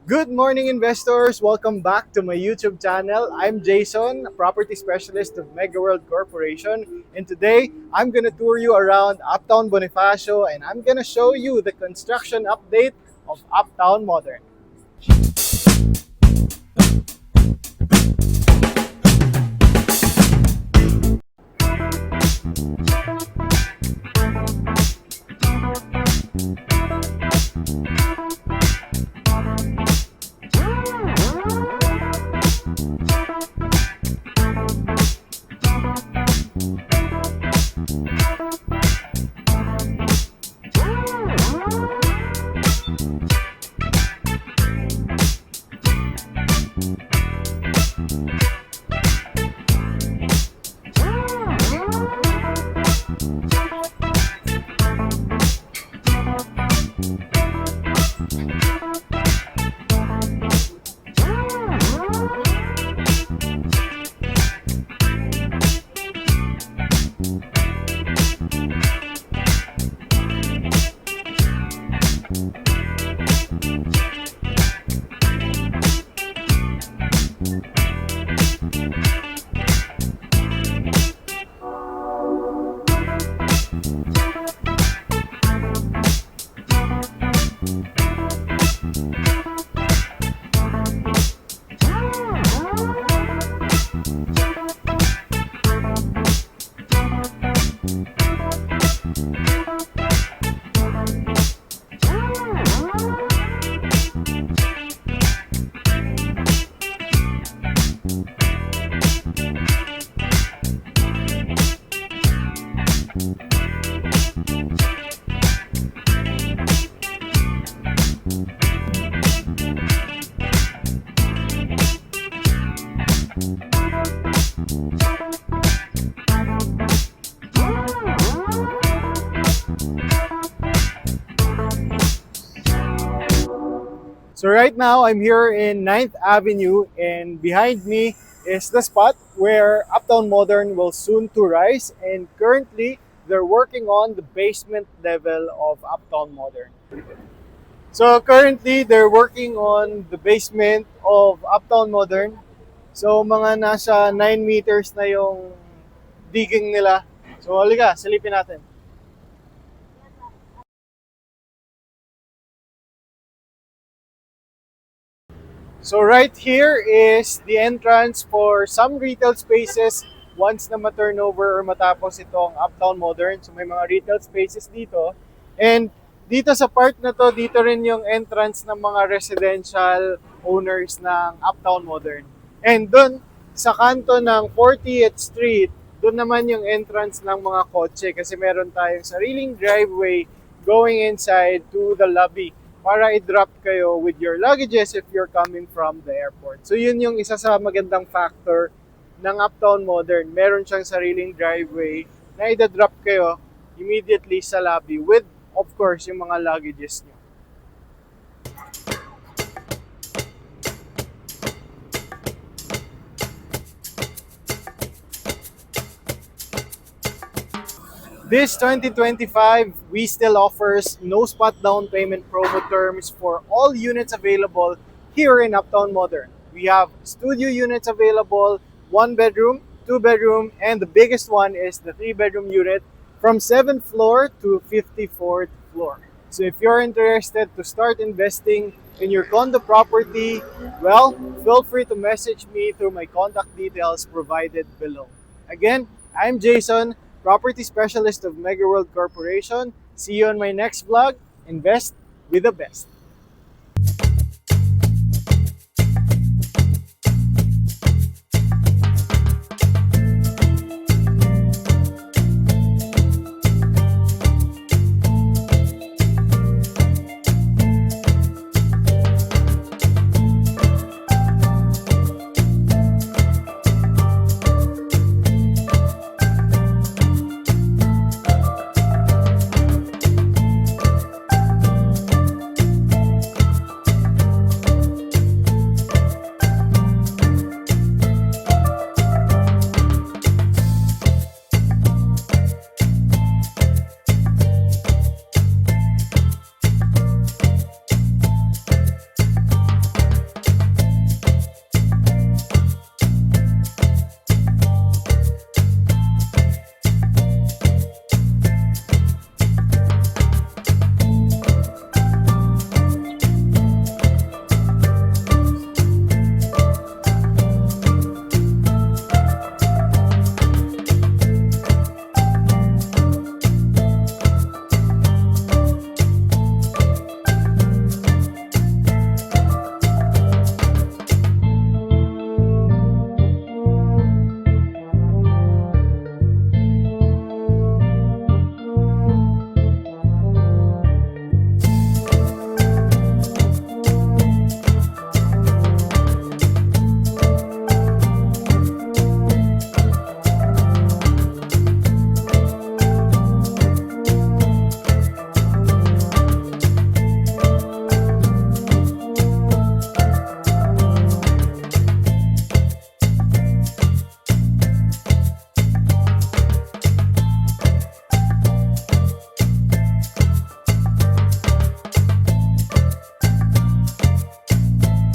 Good morning, investors! Welcome back to my YouTube channel. I'm Jason, a property specialist of Megaworld Corporation. And today, I'm going to tour you around Uptown Bonifacio and I'm going to show you the construction update of Uptown Modern. So right now, I'm here in 9th Avenue and behind me is the spot where Uptown Modern will soon to rise, and currently they're working on the basement level of Uptown Modern. So currently they're working on the basement of Uptown Modern. So mga nasa 9 meters na yung digging nila. So halika, silipin natin. So right here is the entrance for some retail spaces once na ma-turnover or matapos itong Uptown Modern. So may mga retail spaces dito. And dito sa part na to, dito rin yung entrance ng mga residential owners ng Uptown Modern. And doon sa kanto ng 40th Street, doon naman yung entrance ng mga kotse kasi meron tayong sariling driveway going inside to the lobby para i-drop kayo with your luggages if you're coming from the airport. So yun yung isa sa magandang factor ng Uptown Modern. Meron siyang sariling driveway na i-drop kayo immediately sa lobby with, of course, yung mga luggages nyo. This 2025, we still offers no spot down payment promo terms for all units available here in Uptown Modern. We have studio units available, 1 bedroom, 2 bedroom, and the biggest one is the 3 bedroom unit from 7th floor to 54th floor. So if you're interested to start investing in your condo property, well, feel free to message me through my contact details provided below. Again, I'm Jason, property specialist of Megaworld Corporation. See you on my next vlog. Invest with the best.